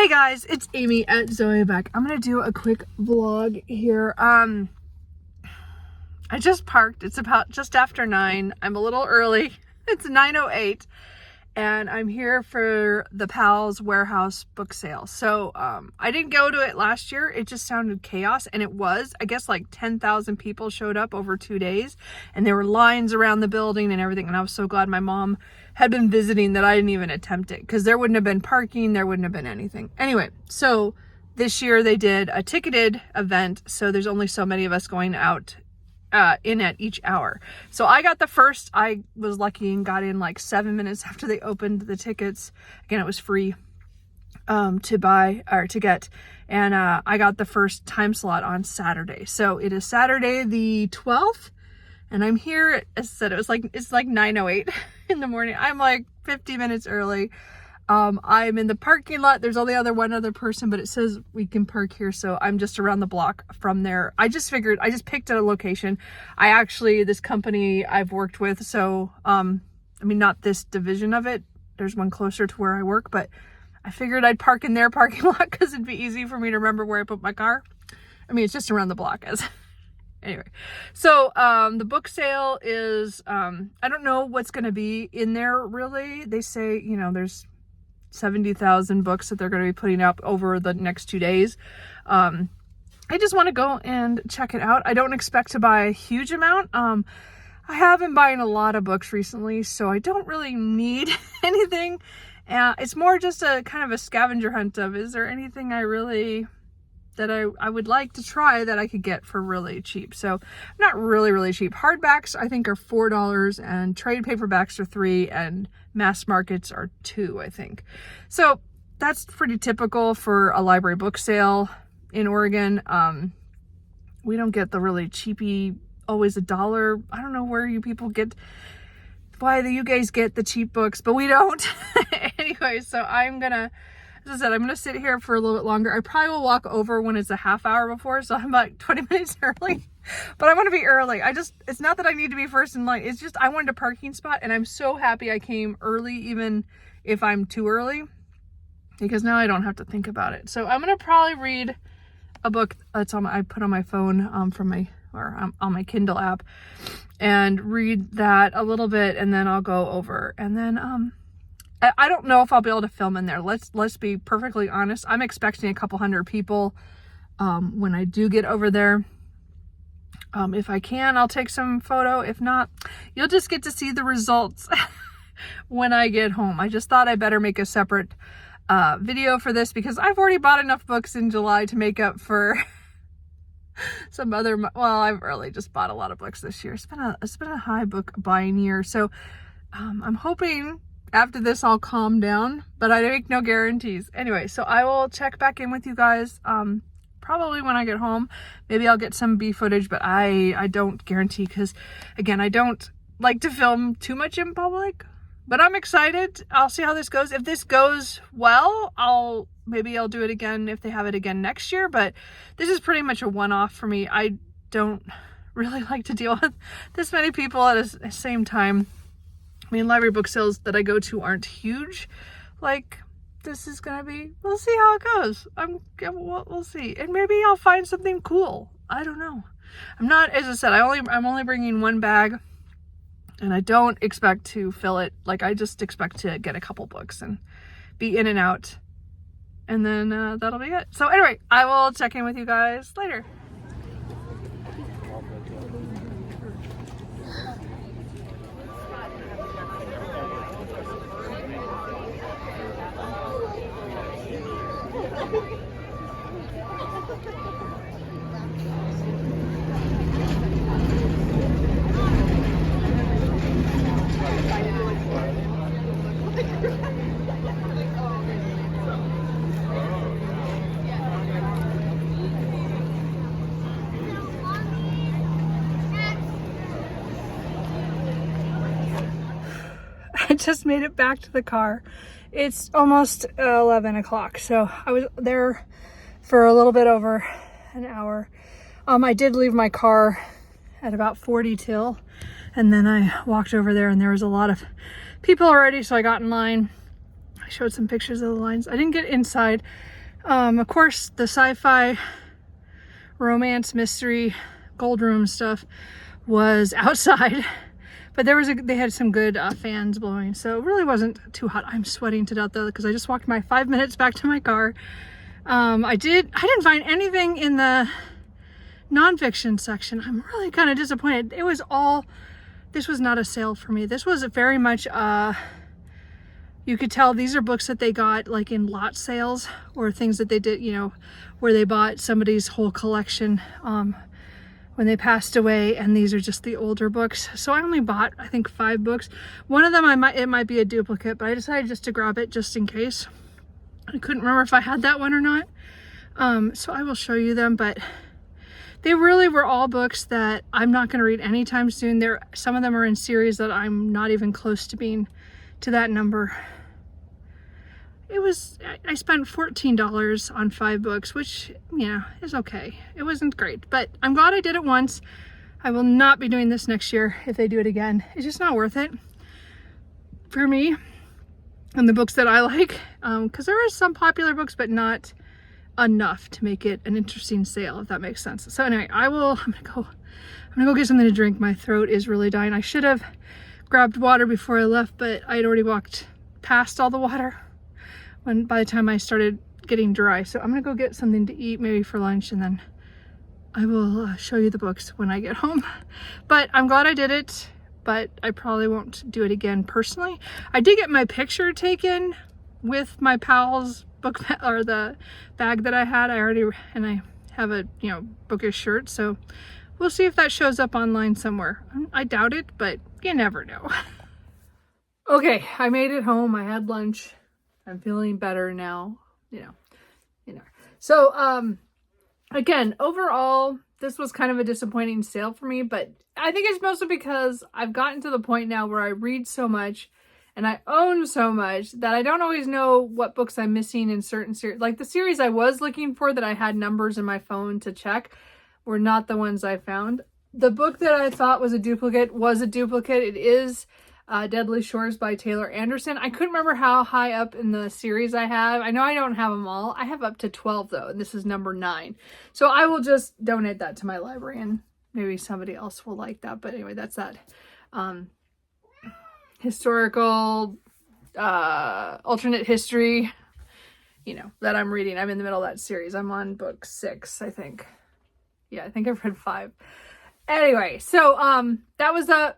Hey guys, it's Amy at Zoe Back. I'm gonna do a quick vlog here. I just parked. It's about just after 9. I'm a little early. It's 9:08 and I'm here for the Powell's warehouse book sale. So I didn't go to it last year. It just sounded chaos, and it was. I guess like 10,000 people showed up over 2 days, and there were lines around the building and everything, and I was so glad my mom had been visiting that I didn't even attempt it, because there wouldn't have been parking, there wouldn't have been anything. Anyway, so this year they did a ticketed event, so there's only so many of us going out in at each hour. So I got the first. I was lucky and got in like 7 minutes after they opened the tickets. Again, it was free to buy or to get, and I got the first time slot on Saturday. So it is Saturday the 12th, and I'm here. As I said, it's like 9:08 in the morning. I'm like 50 minutes early. I'm in the parking lot. There's only one other person, but it says we can park here, so I'm just around the block from there. I just picked a location. This company I've worked with, so I mean, not this division of it. There's one closer to where I work, but I figured I'd park in their parking lot because it'd be easy for me to remember where I put my car. I mean, it's just around the block. Anyway, so the book sale is, I don't know what's going to be in there really. They say, you know, there's 70,000 books that they're going to be putting up over the next 2 days. I just want to go and check it out. I don't expect to buy a huge amount. I have been buying a lot of books recently, so I don't really need anything. It's more just a kind of a scavenger hunt of, is there anything that I would like to try that I could get for really cheap. So not really cheap. Hardbacks I think are $4, and trade paperbacks are $3, and mass markets are $2, I think. So that's pretty typical for a library book sale in Oregon. We don't get the really cheapy, always $1. I don't know where you people get, why you guys get the cheap books, but we don't. Anyway, so as I said, I'm gonna sit here for a little bit longer. I probably will walk over when it's a half hour before, so I'm about 20 minutes early. But I want to be early. It's not that I need to be first in line. It's just I wanted a parking spot, and I'm so happy I came early, even if I'm too early, because now I don't have to think about it. So I'm gonna probably read a book that's I put on my phone on my Kindle app, and read that a little bit, and then I'll go over, and then I don't know if I'll be able to film in there. Let's be perfectly honest. I'm expecting a couple hundred people when I do get over there. If I can, I'll take some photo. If not, you'll just get to see the results when I get home. I just thought I better make a separate video for this, because I've already bought enough books in July to make up for some other, well, I've really just bought a lot of books this year. It's been a high book buying year. So I'm hoping after this I'll calm down, but I make no guarantees. Anyway, so I will check back in with you guys probably when I get home. Maybe I'll get some B footage, but I don't guarantee, because again, I don't like to film too much in public. But I'm excited. I'll see how this goes. If this goes well, maybe I'll do it again if they have it again next year, but this is pretty much a one-off for me. I don't really like to deal with this many people at the same time. I mean, library book sales that I go to aren't huge. Like, this is gonna be, we'll see how it goes. We'll see. And maybe I'll find something cool. I don't know. I'm not, as I said, I'm only bringing one bag, and I don't expect to fill it. Like, I just expect to get a couple books and be in and out. And then that'll be it. So anyway, I will check in with you guys later. I just made it back to the car. It's almost 11 o'clock, so I was there for a little bit over an hour. I did leave my car at about 40 till, and then I walked over there and there was a lot of people already, so I got in line. I showed some pictures of the lines. I didn't get inside. Of course, the sci-fi, romance, mystery, gold room stuff was outside, but they had some good fans blowing, so it really wasn't too hot. I'm sweating to death though, because I just walked my 5 minutes back to my car. I didn't find anything in the nonfiction section. I'm really kind of disappointed. This was not a sale for me. This was very much, you could tell these are books that they got like in lot sales, or things that they did, you know, where they bought somebody's whole collection when they passed away, and these are just the older books. So I only bought, I think, 5 books. One of them it might be a duplicate, but I decided just to grab it just in case. I couldn't remember if I had that one or not. So I will show you them, but they really were all books that I'm not going to read anytime soon. Some of them are in series that I'm not even close to being to that number. I spent $14 on 5 books, which, yeah, is okay. It wasn't great, but I'm glad I did it once. I will not be doing this next year if they do it again. It's just not worth it for me and the books that I like, because there are some popular books, but not enough to make it an interesting sale, if that makes sense. So anyway, I'm gonna go get something to drink. My throat is really dying. I should have grabbed water before I left, but I had already walked past all the water by the time I started getting dry. So I'm gonna go get something to eat, maybe for lunch, and then I will show you the books when I get home. But I'm glad I did it, but I probably won't do it again personally. I did get my picture taken with my Powell's book, or the bag that I had. And I have a, you know, bookish shirt, so we'll see if that shows up online somewhere. I doubt it, but you never know. Okay, I made it home. I had lunch. I'm feeling better now, you know. So, again, overall, this was kind of a disappointing sale for me, but I think it's mostly because I've gotten to the point now where I read so much and I own so much that I don't always know what books I'm missing in certain series. Like the series I was looking for that I had numbers in my phone to check were not the ones I found. The book that I thought was a duplicate was a duplicate. It is Deadly Shores by Taylor Anderson. I couldn't remember how high up in the series I have. I know I don't have them all. I have up to 12 though, and this is number 9. So I will just donate that to my library, and maybe somebody else will like that. But anyway, that's that. Historical, alternate history, you know, that I'm reading. I'm in the middle of that series. I'm on book 6, I think. Yeah, I think I've read 5. Anyway, so that was a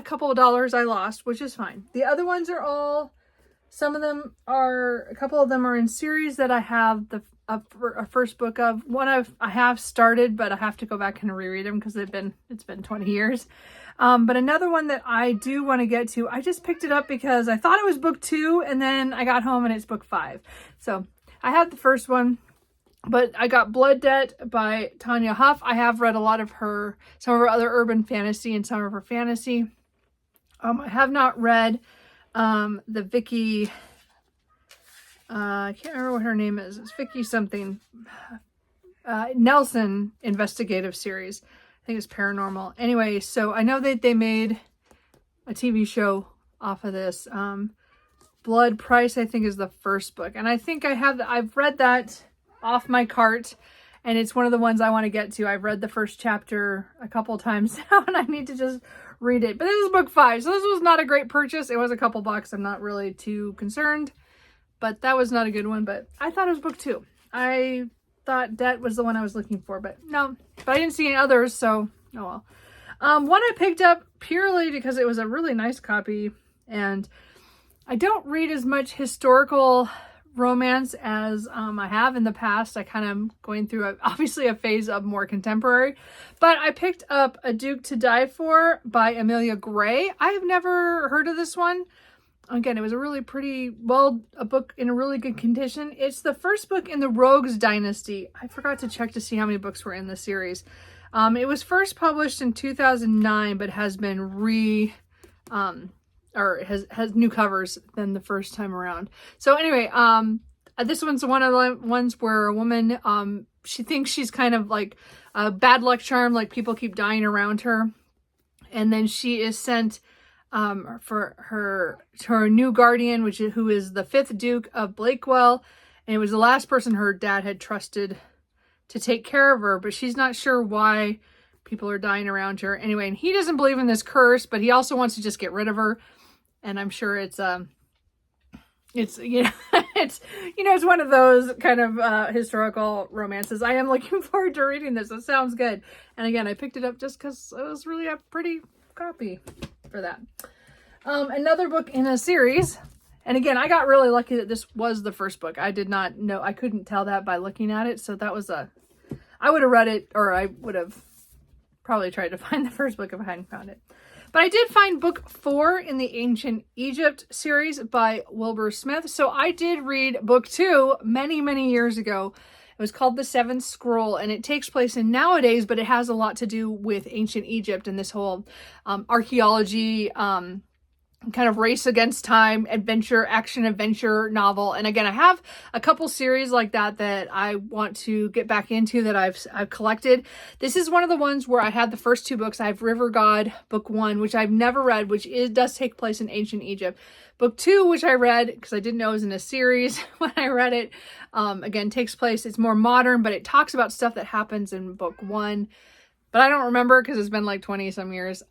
couple of dollars I lost, which is fine. The other ones are a couple of them are in series that I have a first book of. One I have started, but I have to go back and reread them because it's been 20 years. But another one that I do want to get to, I just picked it up because I thought it was book 2, and then I got home and it's book 5. So I had the first one, but I got Blood Debt by Tanya Huff. I have read a lot of some of her other urban fantasy and some of her fantasy. I have not read the Vicky, I can't remember what her name is. It's Vicky something. Nelson investigative series. I think it's paranormal. Anyway, so I know that they made a TV show off of this. Blood Price, I think, is the first book. And I think I've read that off my cart, and it's one of the ones I want to get to. I've read the first chapter a couple times now, and I need to just read it. But this is book 5, so this was not a great purchase. It was a couple bucks. I'm not really too concerned, but that was not a good one. But I thought it was book 2. I thought Debt was the one I was looking for, but no. But I didn't see any others, so oh well. One I picked up purely because it was a really nice copy, and I don't read as much historical romance as I have in the past. I kind of going through obviously a phase of more contemporary, but I picked up A Duke to Die For by Amelia Gray. I have never heard of this one. Again, it was a really a book in a really good condition. It's the first book in the Rogues Dynasty. I forgot to check to see how many books were in the series. It was first published in 2009, but has been has new covers than the first time around. So anyway, this one's one of the ones where a woman, she thinks she's kind of like a bad luck charm, like people keep dying around her. And then she is sent for her new guardian, who is the 5th Duke of Blakewell. And it was the last person her dad had trusted to take care of her, but she's not sure why people are dying around her. Anyway, and he doesn't believe in this curse, but he also wants to just get rid of her. And I'm sure it's it's one of those kind of historical romances. I am looking forward to reading this. It sounds good. And again, I picked it up just because it was really a pretty copy for that. Another book in a series. And again, I got really lucky that this was the first book. I did not know, I couldn't tell that by looking at it. So that was I would have read it, or I would have probably tried to find the first book if I hadn't found it. But I did find book 4 in the Ancient Egypt series by Wilbur Smith. So I did read book 2 many, many years ago. It was called The Seventh Scroll, and it takes place in nowadays, but it has a lot to do with ancient Egypt and this whole archaeology, kind of race against time, action adventure novel. And again, I have a couple series like that I want to get back into that I've collected. This is one of the ones where I had the first 2 books. I have River God book 1, which I've never read, which does take place in ancient Egypt. Book 2, which I read because I didn't know it was in a series when I read it. Again, takes place, it's more modern, but it talks about stuff that happens in book 1. But I don't remember because it's been like 20 some years.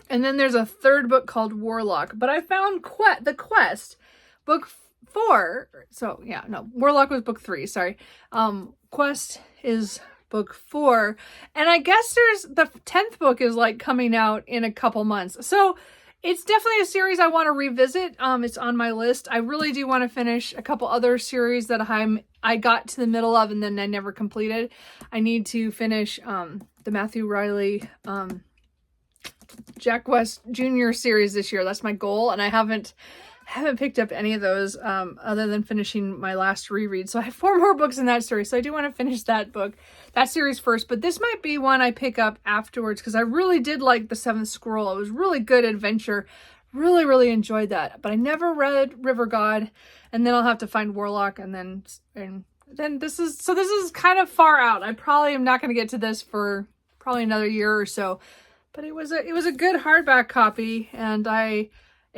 And then there's a 3rd book called Warlock. But I found The Quest, book 4. So, yeah, no, Warlock was book 3, sorry. Quest is book 4. And I guess the 10th book is like coming out in a couple months. So, it's definitely a series I want to revisit. It's on my list. I really do want to finish a couple other series that I got to the middle of and then I never completed. I need to finish the Matthew Riley Jack West Jr. series this year. That's my goal, and I haven't picked up any of those other than finishing my last reread. So I have 4 more books in that series, so I do want to finish that series first. But this might be one I pick up afterwards because I really did like The Seventh Scroll. It was really good adventure. Really, really enjoyed that. But I never read River God, and then I'll have to find Warlock, and then this is kind of far out. I probably am not going to get to this for probably another year or so. But it was a good hardback copy, and it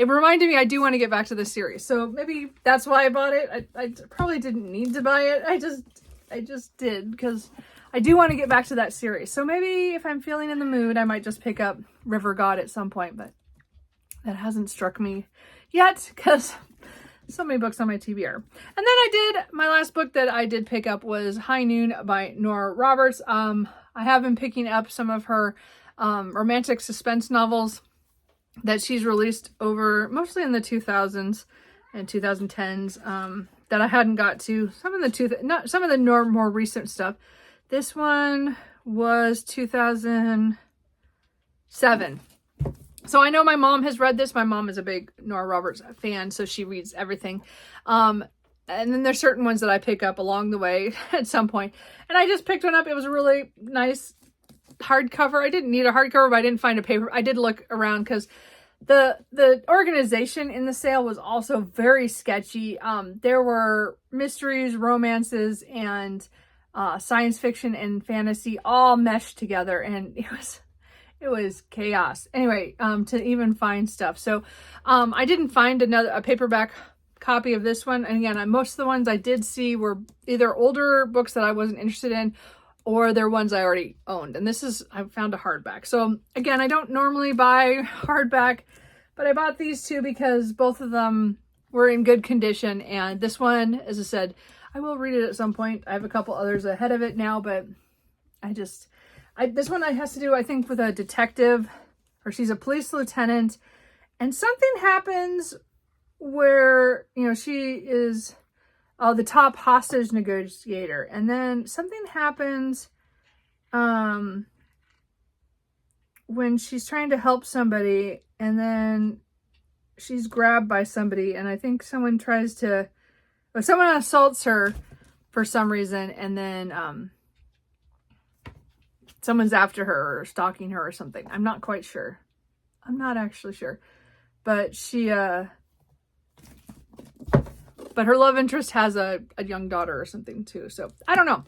reminded me I do want to get back to this series. So maybe that's why I bought it. I probably didn't need to buy it. I just did because I do want to get back to that series. So maybe if I'm feeling in the mood, I might just pick up River God at some point, but that hasn't struck me yet because so many books on my TBR. And then my last book that I did pick up was High Noon by Nora Roberts. I have been picking up some of her romantic suspense novels that she's released over mostly in the 2000s and 2010s that I hadn't got to. Some of the more recent stuff. This one was 2007. So I know my mom has read this. My mom is a big Nora Roberts fan, so she reads everything. And then there's certain ones that I pick up along the way at some point. And I just picked one up. It was a really nice hardcover. I didn't need a hardcover, but I didn't find a paper. I did look around because the organization in the sale was also very sketchy. There were mysteries, romances, and science fiction and fantasy all meshed together, and it was chaos. Anyway, to even find stuff. So I didn't find a paperback copy of this one. And again, most of the ones I did see were either older books that I wasn't interested in, or they're ones I already owned. And I found a hardback. So again, I don't normally buy hardback, but I bought these 2 because both of them were in good condition. And this one, as I said, I will read it at some point. I have a couple others ahead of it now, but this one has to do, I think, with a detective, or she's a police lieutenant, and something happens where, she is the top hostage negotiator, and then something happens when she's trying to help somebody, and then she's grabbed by somebody, and I think someone assaults her for some reason, and then someone's after her or stalking her or something. I'm not quite sure. I'm not actually sure, but but her love interest has a young daughter or something too. So I don't know.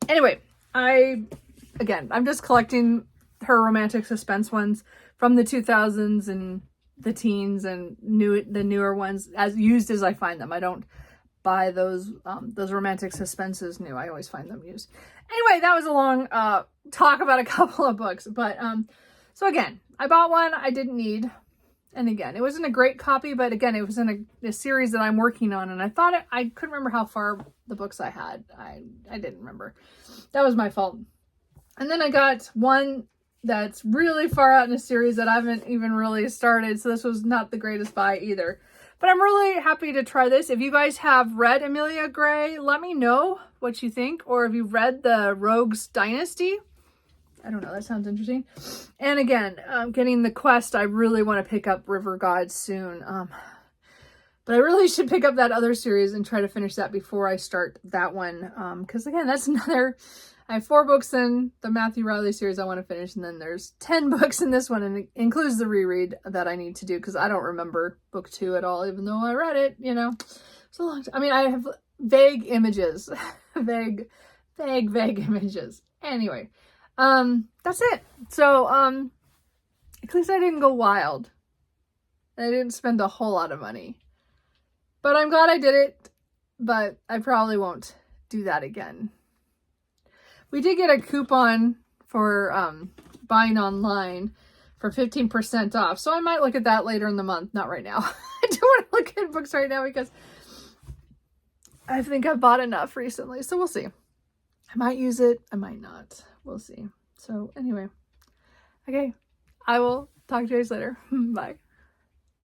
Anyway, I'm just collecting her romantic suspense ones from the 2000s and the teens and the newer ones, as used as I find them. I don't buy those romantic suspenses new. I always find them used. Anyway, that was a long talk about a couple of books. But so again, I bought one I didn't need. And again, it wasn't a great copy, but again, it was in a series that I'm working on. And I thought I couldn't remember how far the books I had. I didn't remember. That was my fault. And then I got one that's really far out in a series that I haven't even really started. So this was not the greatest buy either. But I'm really happy to try this. If you guys have read Amelia Gray, let me know what you think. Or if you've read the Rogues Dynasty. I don't know, that sounds interesting. And again, getting the quest, I really want to pick up River Gods soon. But I really should pick up that other series and try to finish that before I start that one. Because again, that's another... I have 4 books in the Matthew Riley series I want to finish, and then there's 10 books in this one, and it includes the reread that I need to do, because I don't remember book 2 at all, even though I read it, you know. It's a long time. I mean, I have vague images. vague images. Anyway, that's it. So, at least I didn't go wild. I didn't spend a whole lot of money. But I'm glad I did it, but I probably won't do that again. We did get a coupon for buying online for 15% off. So I might look at that later in the month. Not right now. I don't want to look at books right now because I think I've bought enough recently. So we'll see. I might use it. I might not. We'll see. So anyway. Okay. I will talk to you guys later. Bye.